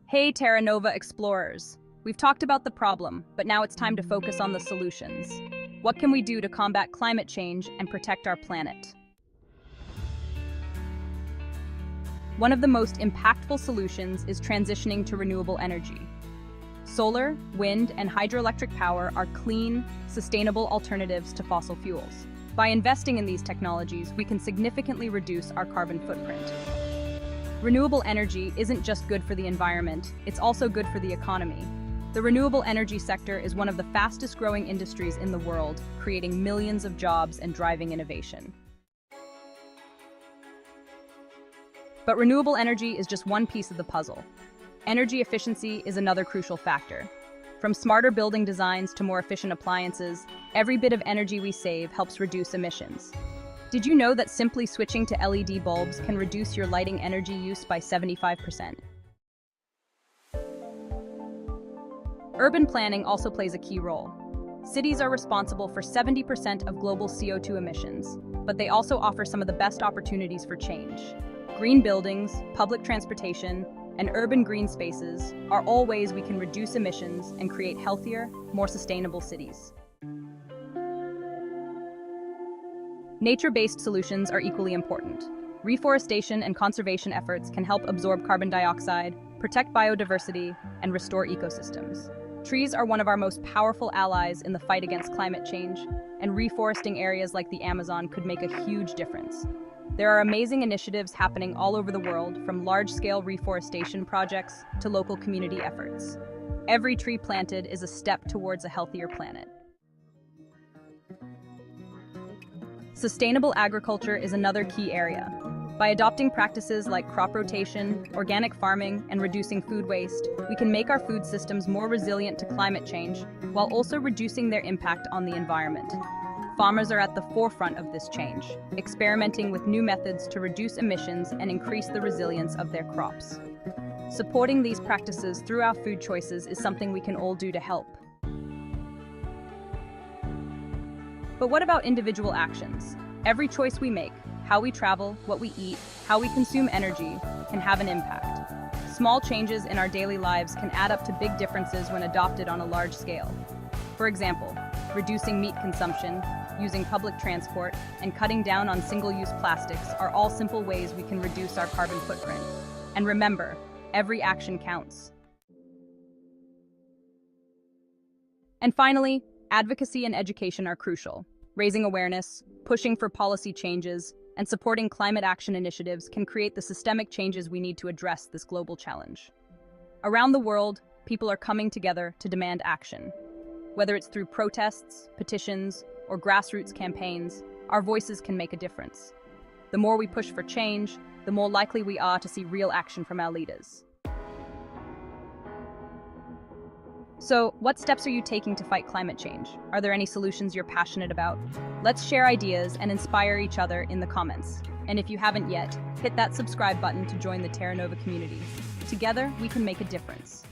Hey TerraNova explorers! We've talked about the problem, but now it's time to focus on the solutions. What can we do to combat climate change and protect our planet? One of the most impactful solutions is transitioning to renewable energy. Solar, wind, and hydroelectric power are clean, sustainable alternatives to fossil fuels. By investing in these technologies, we can significantly reduce our carbon footprint. Renewable energy isn't just good for the environment, it's also good for the economy. The renewable energy sector is one of the fastest-growing industries in the world, creating millions of jobs and driving innovation. But renewable energy is just one piece of the puzzle. Energy efficiency is another crucial factor. From smarter building designs to more efficient appliances, every bit of energy we save helps reduce emissions. Did you know that simply switching to LED bulbs can reduce your lighting energy use by 75%? Urban planning also plays a key role. Cities are responsible for 70% of global CO2 emissions, but they also offer some of the best opportunities for change. Green buildings, public transportation, and urban green spaces are all ways we can reduce emissions and create healthier, more sustainable cities. Nature-based solutions are equally important. Reforestation and conservation efforts can help absorb carbon dioxide, protect biodiversity, and restore ecosystems. Trees are one of our most powerful allies in the fight against climate change, and reforesting areas like the Amazon could make a huge difference. There are amazing initiatives happening all over the world, from large-scale reforestation projects to local community efforts. Every tree planted is a step towards a healthier planet. Sustainable agriculture is another key area. By adopting practices like crop rotation, organic farming, and reducing food waste, we can make our food systems more resilient to climate change while also reducing their impact on the environment. Farmers are at the forefront of this change, experimenting with new methods to reduce emissions and increase the resilience of their crops. Supporting these practices through our food choices is something we can all do to help. But what about individual actions? Every choice we make, how we travel, what we eat, how we consume energy, can have an impact. Small changes in our daily lives can add up to big differences when adopted on a large scale. For example, reducing meat consumption, using public transport, and cutting down on single-use plastics are all simple ways we can reduce our carbon footprint. And remember, every action counts. And finally, advocacy and education are crucial. Raising awareness, pushing for policy changes, and supporting climate action initiatives can create the systemic changes we need to address this global challenge. Around the world, people are coming together to demand action. Whether it's through protests, petitions, or grassroots campaigns, our voices can make a difference. The more we push for change, the more likely we are to see real action from our leaders. So, what steps are you taking to fight climate change? Are there any solutions you're passionate about? Let's share ideas and inspire each other in the comments. And if you haven't yet, hit that subscribe button to join the TerraNova community. Together, we can make a difference.